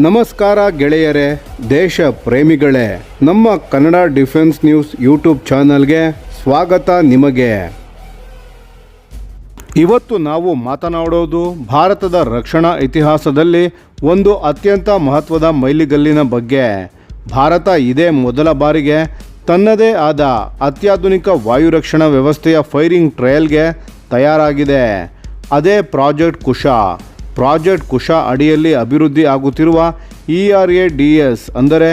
ನಮಸ್ಕಾರ ಗೆಳೆಯರೇ, ದೇಶ ಪ್ರೇಮಿಗಳೇ, ನಮ್ಮ ಕನ್ನಡ ಡಿಫೆನ್ಸ್ ನ್ಯೂಸ್ ಯೂಟ್ಯೂಬ್ ಚಾನಲ್ಗೆ ಸ್ವಾಗತ ನಿಮಗೆ. ಇವತ್ತು ನಾವು ಮಾತನಾಡೋದು ಭಾರತದ ರಕ್ಷಣಾ ಇತಿಹಾಸದಲ್ಲಿ ಒಂದು ಅತ್ಯಂತ ಮಹತ್ವದ ಮೈಲಿಗಲ್ಲಿನ ಬಗ್ಗೆ. ಭಾರತ ಇದೇ ಮೊದಲ ಬಾರಿಗೆ ತನ್ನದೇ ಆದ ಅತ್ಯಾಧುನಿಕ ವಾಯುರಕ್ಷಣಾ ವ್ಯವಸ್ಥೆಯ ಫೈರಿಂಗ್ ಟ್ರಯಲ್ಗೆ ತಯಾರಾಗಿದೆ. ಅದೇ ಪ್ರಾಜೆಕ್ಟ್ ಕುಶ. ಪ್ರಾಜೆಕ್ಟ್ ಕುಶ ಅಡಿಯಲ್ಲಿ ಅಭಿವೃದ್ಧಿ ಆಗುತ್ತಿರುವ ERADS ಅಂದರೆ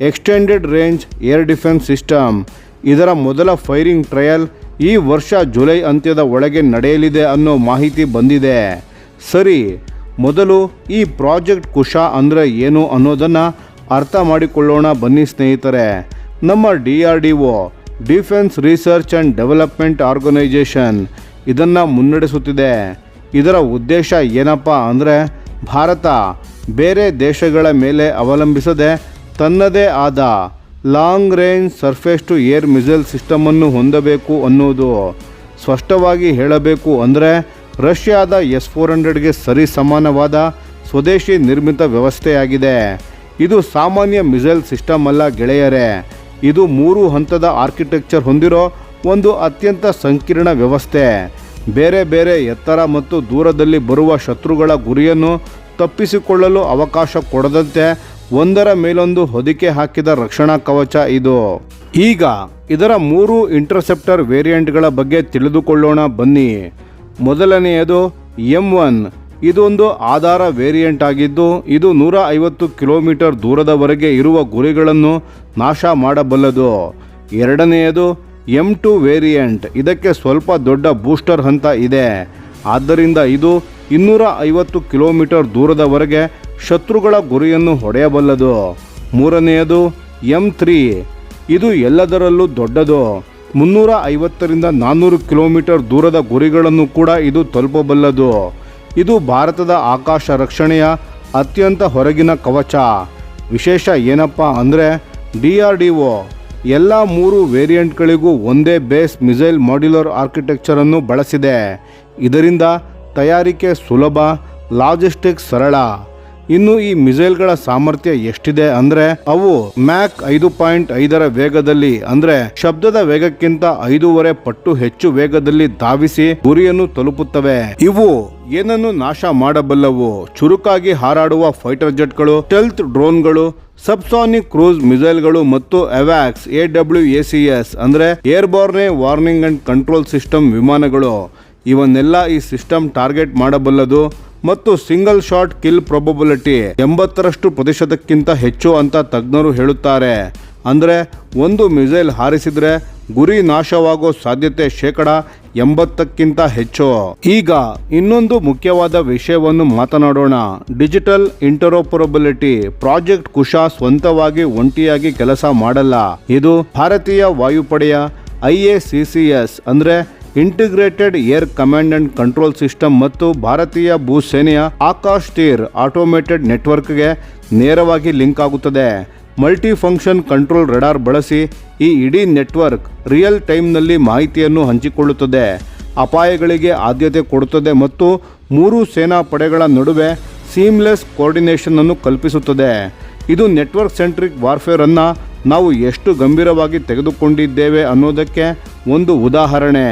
extended range air defence system. ಇದರ ಮೊದಲ ಫೈರಿಂಗ್ ಟ್ರಯಲ್ ಈ ವರ್ಷ ಜುಲೈ ಅಂತ್ಯದ ಒಳಗೆ ನಡೆಯಲಿದೆ ಅನ್ನೋ ಮಾಹಿತಿ ಬಂದಿದೆ. ಸರಿ, ಮೊದಲು ಈ ಪ್ರಾಜೆಕ್ಟ್ ಕುಶ ಅಂದರೆ ಏನು ಅನ್ನೋದನ್ನು ಅರ್ಥ ಮಾಡಿಕೊಳ್ಳೋಣ ಬನ್ನಿ ಸ್ನೇಹಿತರೆ. ನಮ್ಮ DRDO defence research and development organisation ಇದನ್ನು ಮುನ್ನಡೆಸುತ್ತಿದೆ. ಇದರ ಉದ್ದೇಶ ಏನಪ್ಪ ಅಂದರೆ ಭಾರತ ಬೇರೆ ದೇಶಗಳ ಮೇಲೆ ಅವಲಂಬಿಸದೆ ತನ್ನದೇ ಆದ long range surface to air missile ಸಿಸ್ಟಮನ್ನು ಹೊಂದಬೇಕು ಅನ್ನೋದು. ಸ್ಪಷ್ಟವಾಗಿ ಹೇಳಬೇಕು ಅಂದರೆ ರಷ್ಯಾದ S-400ಗೆ ಸರಿ ಸಮಾನವಾದ ಸ್ವದೇಶಿ ನಿರ್ಮಿತ ವ್ಯವಸ್ಥೆಯಾಗಿದೆ. ಇದು ಸಾಮಾನ್ಯ ಮಿಸೈಲ್ ಸಿಸ್ಟಮ್ ಅಲ್ಲ ಗೆಳೆಯರೇ. ಇದು 3 ಹಂತದ ಆರ್ಕಿಟೆಕ್ಚರ್ ಹೊಂದಿರೋ ಒಂದು ಅತ್ಯಂತ ಸಂಕೀರ್ಣ ವ್ಯವಸ್ಥೆ. ಬೇರೆ ಬೇರೆ ಎತ್ತರ ಮತ್ತು ದೂರದಲ್ಲಿ ಬರುವ ಶತ್ರುಗಳ ಗುರಿಯನ್ನು ತಪ್ಪಿಸಿಕೊಳ್ಳಲು ಅವಕಾಶ ಕೊಡದಂತೆ ಒಂದರ ಮೇಲೊಂದು ಹೊದಿಕೆ ಹಾಕಿದ ರಕ್ಷಣಾ ಕವಚ ಇದು. ಈಗ ಇದರ 3 ಇಂಟರ್ಸೆಪ್ಟರ್ ವೇರಿಯಂಟ್ಗಳ ಬಗ್ಗೆ ತಿಳಿದುಕೊಳ್ಳೋಣ ಬನ್ನಿ. ಮೊದಲನೆಯದು M1. ಇದೊಂದು ಆಧಾರ ವೇರಿಯಂಟ್ ಆಗಿದ್ದು ಇದು 150 ಕಿಲೋಮೀಟರ್ ದೂರದವರೆಗೆ ಇರುವ ಗುರಿಗಳನ್ನು ನಾಶ ಮಾಡಬಲ್ಲದು. ಎರಡನೆಯದು M2 ವೇರಿಯಂಟ್. ಇದಕ್ಕೆ ಸ್ವಲ್ಪ ದೊಡ್ಡ ಬೂಸ್ಟರ್ ಹಂತ ಇದೆ. ಆದ್ದರಿಂದ ಇದು 250 ಕಿಲೋಮೀಟರ್ ದೂರದವರೆಗೆ ಶತ್ರುಗಳ ಗುರಿಯನ್ನು ಹೊಡೆಯಬಲ್ಲದು. ಮೂರನೆಯದು M3. ಇದು ಎಲ್ಲದರಲ್ಲೂ ದೊಡ್ಡದು. 350ರಿಂದ 400 ಕಿಲೋಮೀಟರ್ ದೂರದ ಗುರಿಗಳನ್ನು ಕೂಡ ಇದು ತಲುಪಬಲ್ಲದು. ಇದು ಭಾರತದ ಆಕಾಶ ರಕ್ಷಣೆಯ ಅತ್ಯಂತ ಹೊರಗಿನ ಕವಚ. ವಿಶೇಷ ಏನಪ್ಪ ಅಂದರೆ DRDO ಎಲ್ಲ 3 ವೇರಿಯಂಟ್ಗಳಿಗೂ ಒಂದೇ ಬೇಸ್ ಮಿಸೈಲ್ ಮಾಡ್ಯುಲರ್ ಆರ್ಕಿಟೆಕ್ಚರನ್ನು ಬಳಸಿದೆ. ಇದರಿಂದ ತಯಾರಿಕೆ ಸುಲಭ, ಲಾಜಿಸ್ಟಿಕ್ಸ್ ಸರಳ. ಇನ್ನು ಈ ಮಿಸೈಲ್ಗಳ ಸಾಮರ್ಥ್ಯ ಎಷ್ಟಿದೆ ಅಂದರೆ ಅವು ಮ್ಯಾಕ್ 5.5ರ ವೇಗದಲ್ಲಿ ಅಂದರೆ ಶಬ್ದದ ವೇಗಕ್ಕಿಂತ 5.5 ಪಟ್ಟು ಹೆಚ್ಚು ವೇಗದಲ್ಲಿ ಧಾವಿಸಿ ಗುರಿಯನ್ನು ತಲುಪುತ್ತವೆ. ಇವು ಏನನ್ನು ನಾಶ ಮಾಡಬಲ್ಲವು? ಚುರುಕಾಗಿ ಹಾರಾಡುವ ಫೈಟರ್ ಜೆಟ್ಗಳು, ಸ್ಟೆಲ್ತ್ ಡ್ರೋನ್ಗಳು, ಸಬ್ಸಾನಿಕ್ ಕ್ರೂಸ್ ಮಿಸೈಲ್ಗಳು ಮತ್ತು AWACS ಅಂದರೆ ಏರ್ಬೋರ್ನೆ ವಾರ್ನಿಂಗ್ ಅಂಡ್ ಕಂಟ್ರೋಲ್ ಸಿಸ್ಟಮ್ ವಿಮಾನಗಳು. ಇವನ್ನೆಲ್ಲ ಈ ಸಿಸ್ಟಮ್ ಟಾರ್ಗೆಟ್ ಮಾಡಬಲ್ಲದು ಮತ್ತು ಸಿಂಗಲ್ ಶಾಟ್ ಕಿಲ್ ಪ್ರೊಬಬಿಲಿಟಿ 80% ಹೆಚ್ಚು ಅಂತ ತಜ್ಞರು ಹೇಳುತ್ತಾರೆ. ಅಂದರೆ ಒಂದು ಮಿಸೈಲ್ ಹಾರಿಸಿದ್ರೆ ಗುರಿ ನಾಶವಾಗೋ ಸಾಧ್ಯತೆ 80% ಹೆಚ್ಚು. ಈಗ ಇನ್ನೊಂದು ಮುಖ್ಯವಾದ ವಿಷಯವನ್ನು ಮಾತನಾಡೋಣ. ಡಿಜಿಟಲ್ ಇಂಟರೋಪರಬಿಲಿಟಿ. ಪ್ರಾಜೆಕ್ಟ್ ಕುಶ ಸ್ವಂತವಾಗಿ ಒಂಟಿಯಾಗಿ ಕೆಲಸ ಮಾಡಲ್ಲ. ಇದು ಭಾರತೀಯ ವಾಯುಪಡೆಯ IACCS ಅಂದರೆ integrated air command and control system ಮತ್ತು ಭಾರತೀಯ ಭೂಸೇನೆಯ ಆಕಾಶ್ ತೀರ್ ಆಟೋಮೇಟೆಡ್ ನೆಟ್ವರ್ಕ್ಗೆ ನೇರವಾಗಿ ಲಿಂಕ್ ಆಗುತ್ತದೆ. ಮಲ್ಟಿ ಫಂಕ್ಷನ್ ಕಂಟ್ರೋಲ್ ರೆಡಾರ್ ಬಳಸಿ ಈ ಇಡೀ ನೆಟ್ವರ್ಕ್ ರಿಯಲ್ ಟೈಮ್ನಲ್ಲಿ ಮಾಹಿತಿಯನ್ನು ಹಂಚಿಕೊಳ್ಳುತ್ತದೆ, ಅಪಾಯಗಳಿಗೆ ಆದ್ಯತೆ ಕೊಡುತ್ತದೆ ಮತ್ತು 3 ಸೇನಾ ಪಡೆಗಳ ನಡುವೆ ಸೀಮ್ಲೆಸ್ ಕೋಆರ್ಡಿನೇಷನ್ ಅನ್ನು ಕಲ್ಪಿಸುತ್ತದೆ. ಇದು ನೆಟ್ವರ್ಕ್ ಸೆಂಟ್ರಿಕ್ ವಾರ್ಫೇರ್ ಅನ್ನು ನಾವು ಎಷ್ಟು ಗಂಭೀರವಾಗಿ ತೆಗೆದುಕೊಂಡಿದ್ದೇವೆ ಅನ್ನೋದಕ್ಕೆ ಒಂದು ಉದಾಹರಣೆ.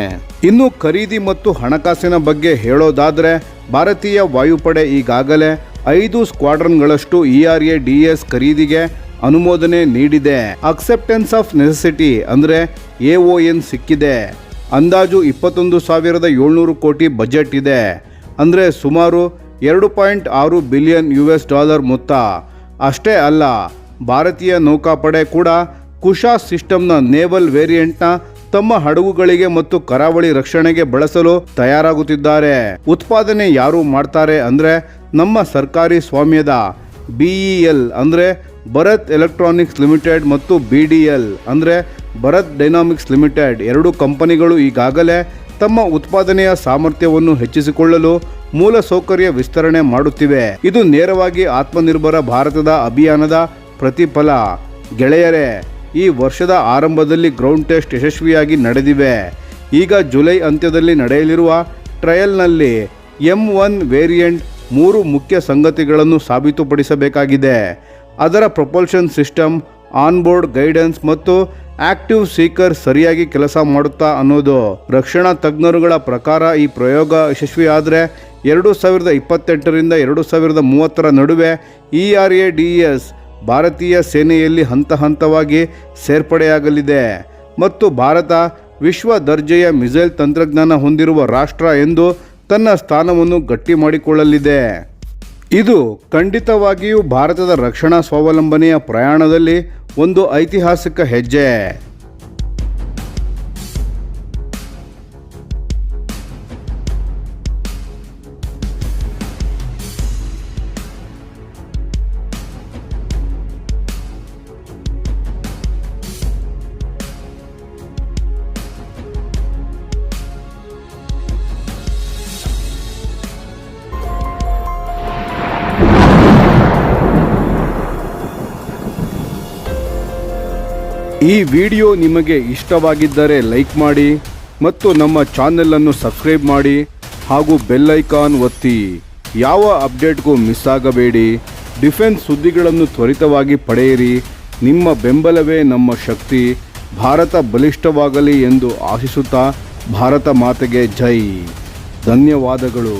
ಇನ್ನು ಖರೀದಿ ಮತ್ತು ಹಣಕಾಸಿನ ಬಗ್ಗೆ ಹೇಳೋದಾದರೆ ಭಾರತೀಯ ವಾಯುಪಡೆ ಈಗಾಗಲೇ 5 ಸ್ಕ್ವಾಡ್ರನ್ಗಳಷ್ಟು ERADS ಖರೀದಿಗೆ ಅನುಮೋದನೆ ನೀಡಿದೆ. ಅಕ್ಸೆಪ್ಟೆನ್ಸ್ ಆಫ್ ನೆಸೆಸಿಟಿ ಅಂದರೆ AON ಸಿಕ್ಕಿದೆ. ಅಂದಾಜು 21,700 ಕೋಟಿ ಬಜೆಟ್ ಇದೆ. ಅಂದರೆ ಸುಮಾರು $2.6 ಬಿಲಿಯನ್ ಮೊತ್ತ. ಅಷ್ಟೇ ಅಲ್ಲ, ಭಾರತೀಯ ನೌಕಾಪಡೆ ಕೂಡ ಕುಶ ಸಿಸ್ಟಮ್ನ ನೇವಲ್ ವೇರಿಯಂಟ್ನ ತಮ್ಮ ಹಡಗುಗಳಿಗೆ ಮತ್ತು ಕರಾವಳಿ ರಕ್ಷಣೆಗೆ ಬಳಸಲು ತಯಾರಾಗುತ್ತಿದ್ದಾರೆ. ಉತ್ಪಾದನೆ ಯಾರು ಮಾಡ್ತಾರೆ ಅಂದರೆ ನಮ್ಮ ಸರ್ಕಾರಿ ಸ್ವಾಮ್ಯದ BEL ಅಂದರೆ ಭರತ್ ಎಲೆಕ್ಟ್ರಾನಿಕ್ಸ್ ಲಿಮಿಟೆಡ್ ಮತ್ತು BDL ಅಂದರೆ ಭರತ್ ಡೈನಾಮಿಕ್ಸ್ ಲಿಮಿಟೆಡ್. 2 ಕಂಪನಿಗಳು ಈಗಾಗಲೇ ತಮ್ಮ ಉತ್ಪಾದನೆಯ ಸಾಮರ್ಥ್ಯವನ್ನು ಹೆಚ್ಚಿಸಿಕೊಳ್ಳಲು ಮೂಲಸೌಕರ್ಯ ವಿಸ್ತರಣೆ ಮಾಡುತ್ತಿವೆ. ಇದು ನೇರವಾಗಿ ಆತ್ಮನಿರ್ಭರ ಭಾರತದ ಅಭಿಯಾನದ ಪ್ರತಿಫಲ. ಗೆಳೆಯರೇ, ಈ ವರ್ಷದ ಆರಂಭದಲ್ಲಿ ಗ್ರೌಂಡ್ ಟೆಸ್ಟ್ ಯಶಸ್ವಿಯಾಗಿ ನಡೆದಿವೆ. ಈಗ ಜುಲೈ ಅಂತ್ಯದಲ್ಲಿ ನಡೆಯಲಿರುವ ಟ್ರಯಲ್ನಲ್ಲಿ M1 ವೇರಿಯಂಟ್ 3 ಮುಖ್ಯ ಸಂಗತಿಗಳನ್ನು ಸಾಬೀತುಪಡಿಸಬೇಕಾಗಿದೆ. ಅದರ ಪ್ರೊಪಲ್ಷನ್ ಸಿಸ್ಟಮ್, ಆನ್ಬೋರ್ಡ್ ಗೈಡೆನ್ಸ್ ಮತ್ತು ಆಕ್ಟಿವ್ ಸೀಕರ್ ಸರಿಯಾಗಿ ಕೆಲಸ ಮಾಡುತ್ತಾ ಅನ್ನೋದು. ರಕ್ಷಣಾ ತಜ್ಞರುಗಳ ಪ್ರಕಾರ ಈ ಪ್ರಯೋಗ ಯಶಸ್ವಿಯಾದರೆ 2028ರಿಂದ 2030ರ ನಡುವೆ ERADES ಭಾರತೀಯ ಸೇನೆಯಲ್ಲಿ ಹಂತವಾಗಿ ಸೇರ್ಪಡೆಯಾಗಲಿದೆ ಮತ್ತು ಭಾರತ ವಿಶ್ವ ದರ್ಜೆಯ ಮಿಸೈಲ್ ತಂತ್ರಜ್ಞಾನ ಹೊಂದಿರುವ ರಾಷ್ಟ್ರ ಎಂದು ತನ್ನ ಸ್ಥಾನವನ್ನು ಗಟ್ಟಿ ಮಾಡಿಕೊಳ್ಳಲಿದೆ. ಇದು ಖಂಡಿತವಾಗಿಯೂ ಭಾರತದ ರಕ್ಷಣಾ ಸ್ವಾವಲಂಬನೆಯ ಪ್ರಯಾಣದಲ್ಲಿ ಒಂದು ಐತಿಹಾಸಿಕ ಹೆಜ್ಜೆ. ಈ ವಿಡಿಯೋ ನಿಮಗೆ ಇಷ್ಟವಾಗಿದ್ದರೆ ಲೈಕ್ ಮಾಡಿ ಮತ್ತು ನಮ್ಮ ಚಾನೆಲನ್ನು ಸಬ್ಸ್ಕ್ರೈಬ್ ಮಾಡಿ ಹಾಗೂ ಬೆಲ್ ಐಕಾನ್ ಒತ್ತಿ. ಯಾವ ಅಪ್ಡೇಟ್ಗೂ ಮಿಸ್ ಆಗಬೇಡಿ. ಡಿಫೆನ್ಸ್ ಸುದ್ದಿಗಳನ್ನು ತ್ವರಿತವಾಗಿ ಪಡೆಯಿರಿ. ನಿಮ್ಮ ಬೆಂಬಲವೇ ನಮ್ಮ ಶಕ್ತಿ. ಭಾರತ ಬಲಿಷ್ಠವಾಗಲಿ ಎಂದು ಆಶಿಸುತ್ತಾ ಭಾರತ ಮಾತೆಗೆ ಜೈ. ಧನ್ಯವಾದಗಳು.